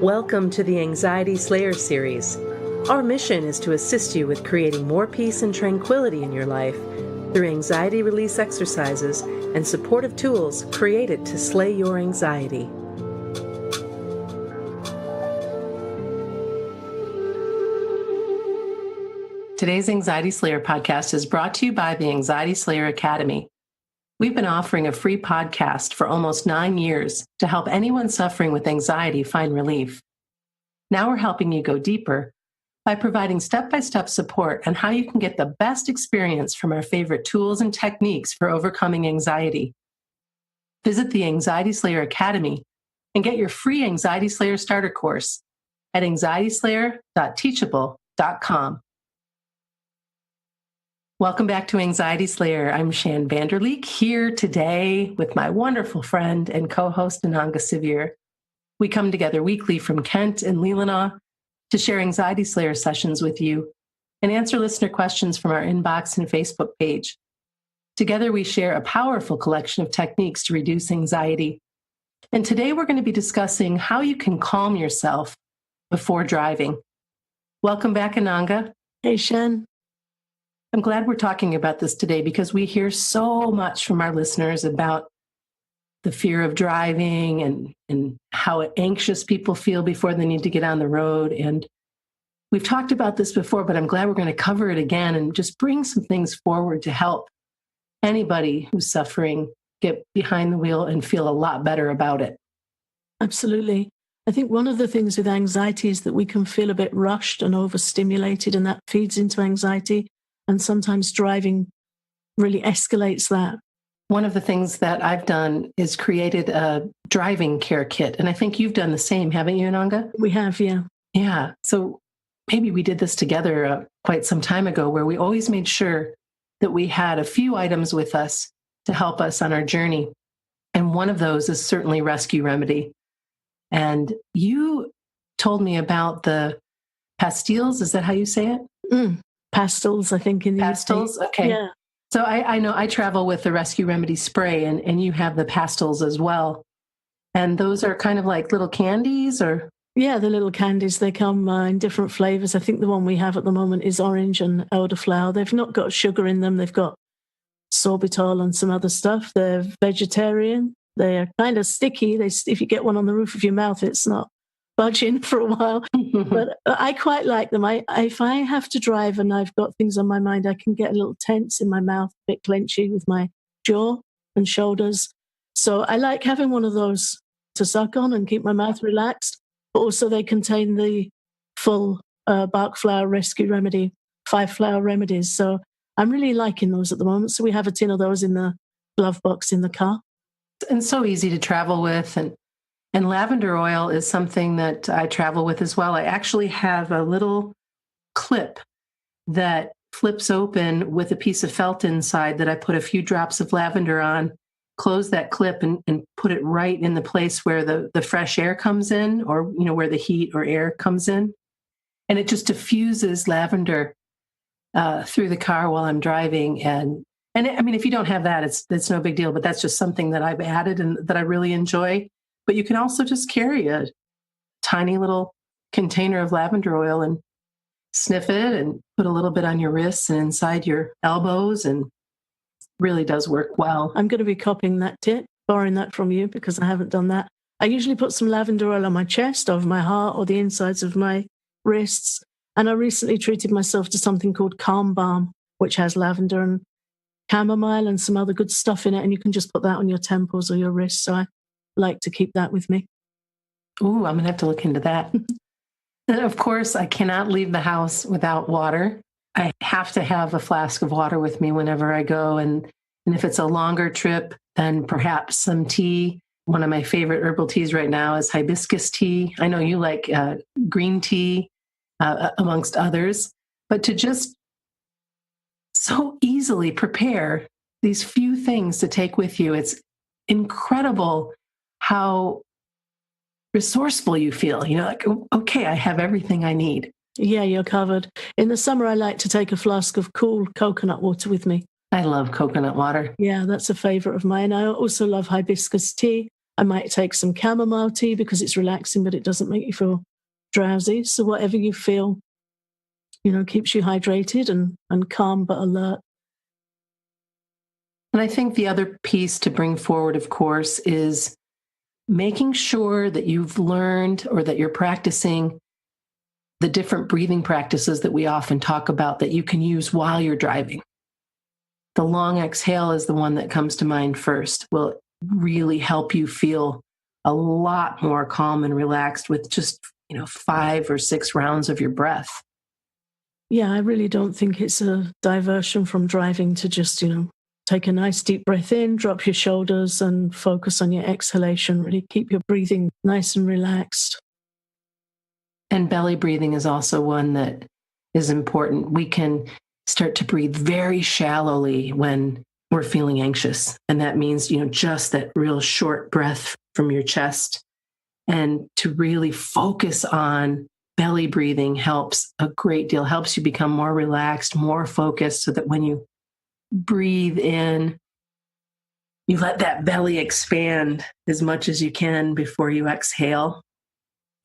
Welcome to the Anxiety Slayer series. Our mission is to assist you with creating more peace and tranquility in your life through anxiety release exercises and supportive tools created to slay your anxiety. Today's Anxiety Slayer podcast is brought to you by the Anxiety Slayer Academy. We've been offering a free podcast for almost 9 years to help anyone suffering with anxiety find relief. Now we're helping you go deeper by providing step-by-step support on how you can get the best experience from our favorite tools and techniques for overcoming anxiety. Visit the Anxiety Slayer Academy and get your free Anxiety Slayer starter course at anxietyslayer.teachable.com. Welcome back to Anxiety Slayer. I'm Shan Vanderleek here today with my wonderful friend and co-host Ananga Sivyer. We come together weekly from Kent and Leelanau to share Anxiety Slayer sessions with you and answer listener questions from our inbox and Facebook page. Together we share a powerful collection of techniques to reduce anxiety. And today we're going to be discussing how you can calm yourself before driving. Welcome back, Ananga. Hey, Shan. I'm glad we're talking about this today because we hear so much from our listeners about the fear of driving and how anxious people feel before they need to get on the road. And we've talked about this before, but I'm glad we're going to cover it again and just bring some things forward to help anybody who's suffering get behind the wheel and feel a lot better about it. Absolutely. I think one of the things with anxiety is that we can feel a bit rushed and overstimulated, and that feeds into anxiety. And sometimes driving really escalates that. One of the things that I've done is created a driving care kit. And I think you've done the same, haven't you, Ananga? We have, yeah. Yeah. So maybe we did this together quite some time ago, where we always made sure that we had a few items with us to help us on our journey. And one of those is certainly Rescue Remedy. And you told me about the pastilles. Is that how you say it? Pastils, I think, in the Pastils? UK. Okay. Yeah. So I know I travel with the Rescue Remedy spray, and you have the pastils as well. And those are kind of like little candies, or? Yeah, the little candies. They come in different flavors. I think the one we have at the moment is orange and elderflower. They've not got sugar in them. They've got sorbitol and some other stuff. They're vegetarian. They're kind of sticky. If you get one on the roof of your mouth, it's not budging for a while. But I quite like them. If I have to drive and I've got things on my mind, I can get a little tense in my mouth, a bit clenchy with my jaw and shoulders. So I like having one of those to suck on and keep my mouth relaxed. But also they contain the full Bach Flower Rescue Remedy, 5 flower remedies. So I'm really liking those at the moment. So we have a tin of those in the glove box in the car. And so easy to travel with. And lavender oil is something that I travel with as well. I actually have a little clip that flips open with a piece of felt inside that I put a few drops of lavender on, close that clip and put it right in the place where the fresh air comes in, or where the heat or air comes in. And it just diffuses lavender through the car while I'm driving. And I mean, if you don't have that, it's no big deal, but that's just something that I've added and that I really enjoy. But you can also just carry a tiny little container of lavender oil and sniff it and put a little bit on your wrists and inside your elbows, and really does work well. I'm going to be copying that tip, borrowing that from you, because I haven't done that. I usually put some lavender oil on my chest, over my heart, or the insides of my wrists. And I recently treated myself to something called Calm Balm, which has lavender and chamomile and some other good stuff in it. And you can just put that on your temples or your wrists. So I like to keep that with me. Ooh, I'm going to have to look into that. And of course, I cannot leave the house without water. I have to have a flask of water with me whenever I go. And if it's a longer trip, then perhaps some tea. One of my favorite herbal teas right now is hibiscus tea. I know you like green tea, amongst others. But to just so easily prepare these few things to take with you, it's incredible how resourceful you feel. Like, okay, I have everything I need. Yeah, you're covered. In the summer, I like to take a flask of cool coconut water with me. I love coconut water. Yeah, that's a favorite of mine. I also love hibiscus tea. I might take some chamomile tea because it's relaxing, but it doesn't make you feel drowsy. So whatever you feel, keeps you hydrated and calm but alert. And I think the other piece to bring forward, of course, is making sure that you've learned or that you're practicing the different breathing practices that we often talk about that you can use while you're driving. The long exhale is the one that comes to mind first. Will really help you feel a lot more calm and relaxed with just, 5 or 6 rounds of your breath. Yeah, I really don't think it's a diversion from driving to just, take a nice deep breath in, drop your shoulders and focus on your exhalation. Really keep your breathing nice and relaxed. And belly breathing is also one that is important. We can start to breathe very shallowly when we're feeling anxious. And that means, just that real short breath from your chest. And to really focus on belly breathing helps a great deal, helps you become more relaxed, more focused, so that when you breathe in, you let that belly expand as much as you can before you exhale.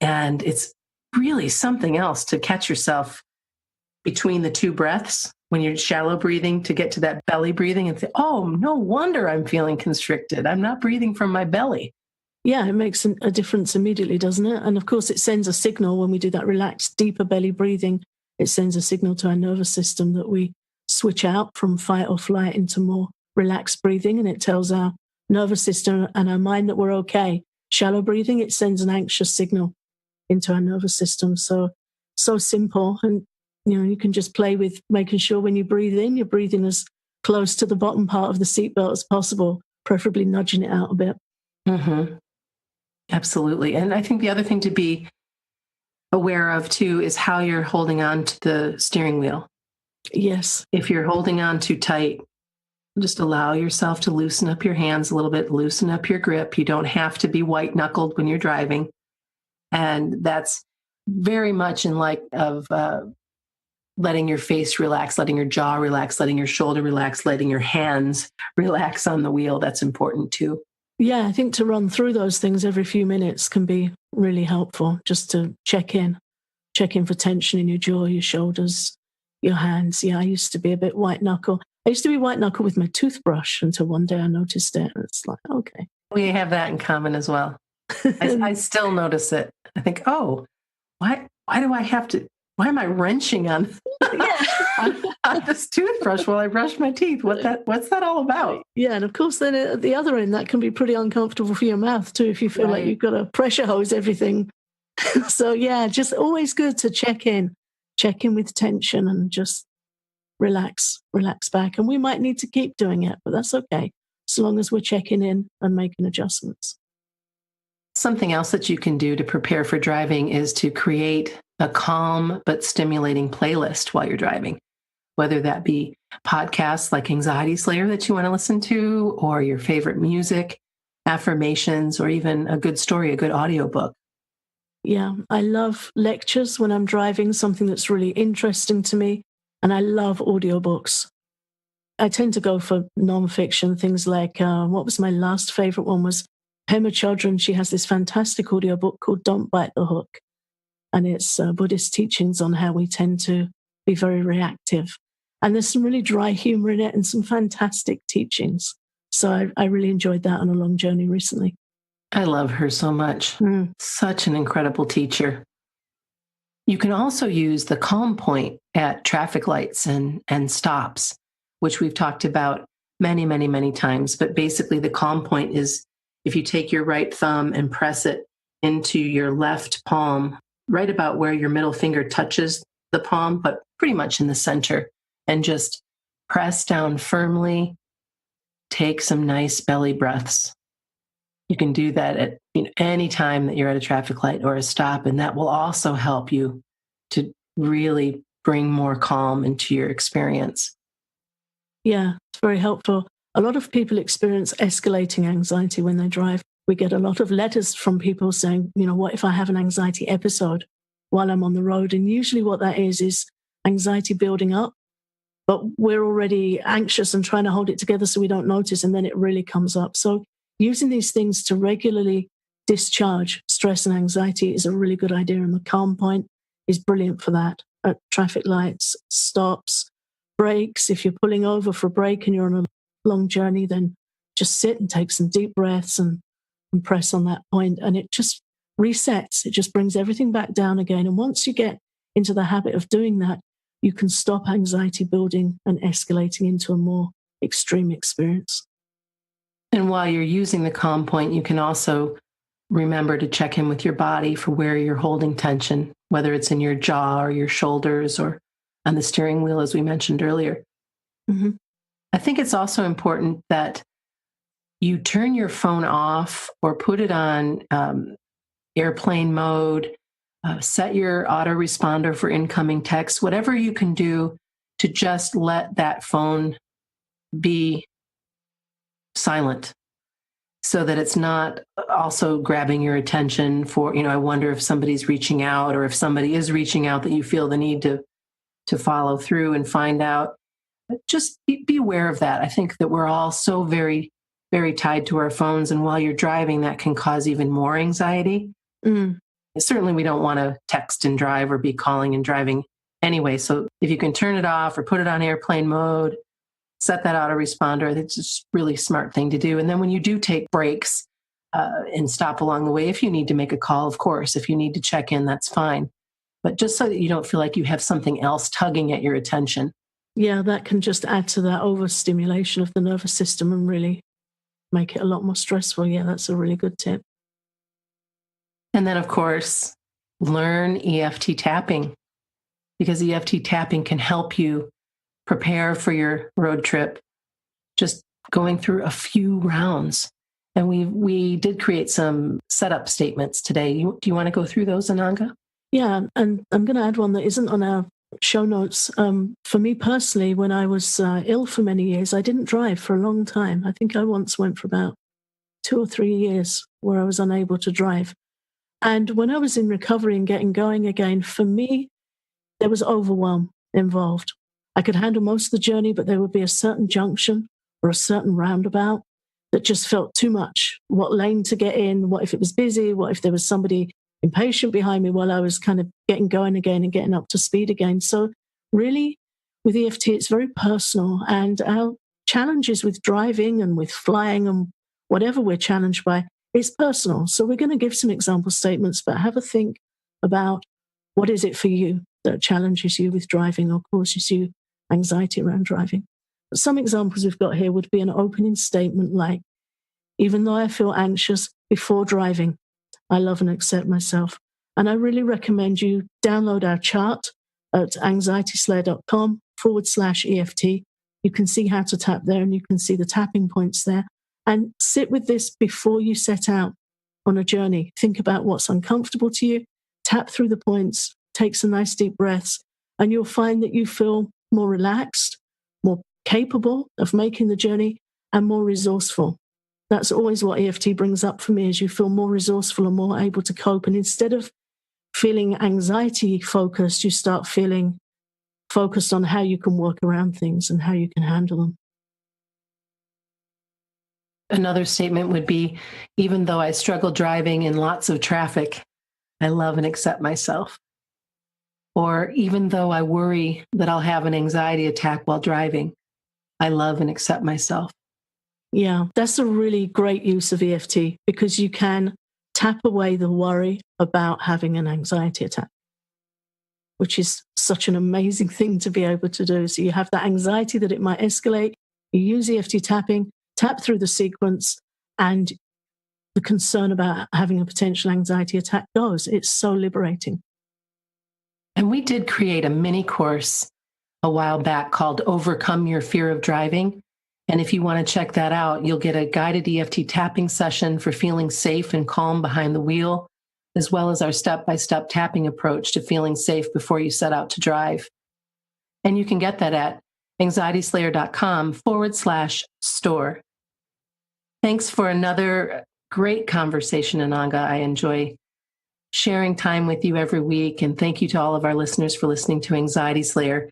And it's really something else to catch yourself between the two breaths when you're shallow breathing to get to that belly breathing and say, oh, no wonder I'm feeling constricted. I'm not breathing from my belly. Yeah, it makes a difference immediately, doesn't it? And of course, it sends a signal when we do that relaxed, deeper belly breathing. It sends a signal to our nervous system that we switch out from fight or flight into more relaxed breathing. And it tells our nervous system and our mind that we're okay. Shallow breathing, it sends an anxious signal into our nervous system. So simple. And, you can just play with making sure when you breathe in, you're breathing as close to the bottom part of the seatbelt as possible, preferably nudging it out a bit. Mm-hmm. Absolutely. And I think the other thing to be aware of too is how you're holding on to the steering wheel. Yes. If you're holding on too tight, just allow yourself to loosen up your hands a little bit, loosen up your grip. You don't have to be white knuckled when you're driving. And that's very much in light of letting your face relax, letting your jaw relax, letting your shoulder relax, letting your hands relax on the wheel. That's important too. Yeah, I think to run through those things every few minutes can be really helpful, just to check in for tension in your jaw, your shoulders, your hands. Yeah, I used to be a bit white knuckle. I used to be white knuckle with my toothbrush until one day I noticed it. And it's like, okay. We have that in common as well. I still notice it. I think, oh, why am I wrenching on this toothbrush while I brush my teeth? What's that all about? Yeah, and of course, then at the other end, that can be pretty uncomfortable for your mouth too, if you feel like you've got to pressure hose everything. So yeah, just always good to check in with tension and just relax back. And we might need to keep doing it, but that's okay, as long as we're checking in and making adjustments. Something else that you can do to prepare for driving is to create a calm but stimulating playlist while you're driving, whether that be podcasts like Anxiety Slayer that you want to listen to, or your favorite music, affirmations, or even a good story, a good audiobook. Yeah, I love lectures when I'm driving, something that's really interesting to me. And I love audiobooks. I tend to go for nonfiction, things like, what was my last favorite one was Pema Chodron. She has this fantastic audiobook called Don't Bite the Hook. And it's Buddhist teachings on how we tend to be very reactive. And there's some really dry humor in it and some fantastic teachings. So I really enjoyed that on a long journey recently. I love her so much. Such an incredible teacher. You can also use the calm point at traffic lights and stops, which we've talked about many, many, many times. But basically, the calm point is if you take your right thumb and press it into your left palm, right about where your middle finger touches the palm, but pretty much in the center, and just press down firmly. Take some nice belly breaths. You can do that at any time that you're at a traffic light or a stop, and that will also help you to really bring more calm into your experience. Yeah, it's very helpful. A lot of people experience escalating anxiety when they drive. We get a lot of letters from people saying, what if I have an anxiety episode while I'm on the road? And usually what that is anxiety building up, but we're already anxious and trying to hold it together so we don't notice, and then it really comes up. So using these things to regularly discharge stress and anxiety is a really good idea. And the Calm Point is brilliant for that. At traffic lights, stops, breaks. If you're pulling over for a break and you're on a long journey, then just sit and take some deep breaths and press on that point. And it just resets. It just brings everything back down again. And once you get into the habit of doing that, you can stop anxiety building and escalating into a more extreme experience. And while you're using the Calm Point, you can also remember to check in with your body for where you're holding tension, whether it's in your jaw or your shoulders or on the steering wheel, as we mentioned earlier. Mm-hmm. I think it's also important that you turn your phone off or put it on airplane mode, set your autoresponder for incoming text, whatever you can do to just let that phone be silent so that it's not also grabbing your attention for, I wonder if somebody's reaching out, or if somebody is reaching out, that you feel the need to follow through and find out. Just be aware of that. I think that we're all so very, very tied to our phones. And while you're driving, that can cause even more anxiety. Mm. Certainly, we don't want to text and drive or be calling and driving anyway. So if you can turn it off or put it on airplane mode, set that autoresponder, that's just a really smart thing to do. And then when you do take breaks and stop along the way, if you need to make a call, of course, if you need to check in, that's fine. But just so that you don't feel like you have something else tugging at your attention. Yeah, that can just add to that overstimulation of the nervous system and really make it a lot more stressful. Yeah, that's a really good tip. And then, of course, learn EFT tapping, because EFT tapping can help you prepare for your road trip, just going through a few rounds. And we did create some setup statements today. Do you want to go through those, Ananga? Yeah, and I'm going to add one that isn't on our show notes. For me personally, when I was ill for many years, I didn't drive for a long time. I think I once went for about 2 or 3 years where I was unable to drive. And when I was in recovery and getting going again, for me, there was overwhelm involved. I could handle most of the journey, but there would be a certain junction or a certain roundabout that just felt too much. What lane to get in? What if it was busy? What if there was somebody impatient behind me while I was kind of getting going again and getting up to speed again? So really, with EFT, it's very personal. And our challenges with driving and with flying and whatever we're challenged by, it's personal. So we're going to give some example statements, but have a think about what is it for you that challenges you with driving or causes you anxiety around driving. Some examples we've got here would be an opening statement like, even though I feel anxious before driving, I love and accept myself. And I really recommend you download our chart at anxietyslayer.com/EFT. You can see how to tap there and you can see the tapping points there. And sit with this before you set out on a journey. Think about what's uncomfortable to you, tap through the points, take some nice deep breaths, and you'll find that you feel more relaxed, more capable of making the journey, and more resourceful. That's always what EFT brings up for me, is you feel more resourceful and more able to cope. And instead of feeling anxiety focused, you start feeling focused on how you can work around things and how you can handle them. Another statement would be, even though I struggle driving in lots of traffic, I love and accept myself. Or even though I worry that I'll have an anxiety attack while driving, I love and accept myself. Yeah, that's a really great use of EFT, because you can tap away the worry about having an anxiety attack, which is such an amazing thing to be able to do. So you have that anxiety that it might escalate. You use EFT tapping, tap through the sequence, and the concern about having a potential anxiety attack goes. It's so liberating. And we did create a mini course a while back called Overcome Your Fear of Driving. And if you want to check that out, you'll get a guided EFT tapping session for feeling safe and calm behind the wheel, as well as our step-by-step tapping approach to feeling safe before you set out to drive. And you can get that at anxietyslayer.com/store. Thanks for another great conversation, Ananga. I enjoy sharing time with you every week. And thank you to all of our listeners for listening to Anxiety Slayer.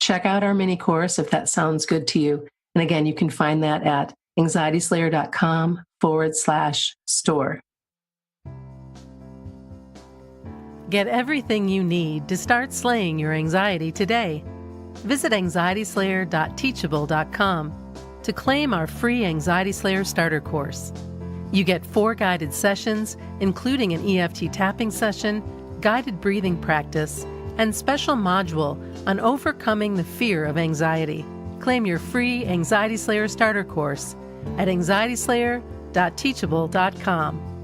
Check out our mini course if that sounds good to you. And again, you can find that at anxietyslayer.com anxietyslayer.com/store. Get everything you need to start slaying your anxiety today. Visit anxietyslayer.teachable.com to claim our free Anxiety Slayer starter course. You get 4 guided sessions, including an EFT tapping session, guided breathing practice, and special module on overcoming the fear of anxiety. Claim your free Anxiety Slayer starter course at anxietyslayer.teachable.com.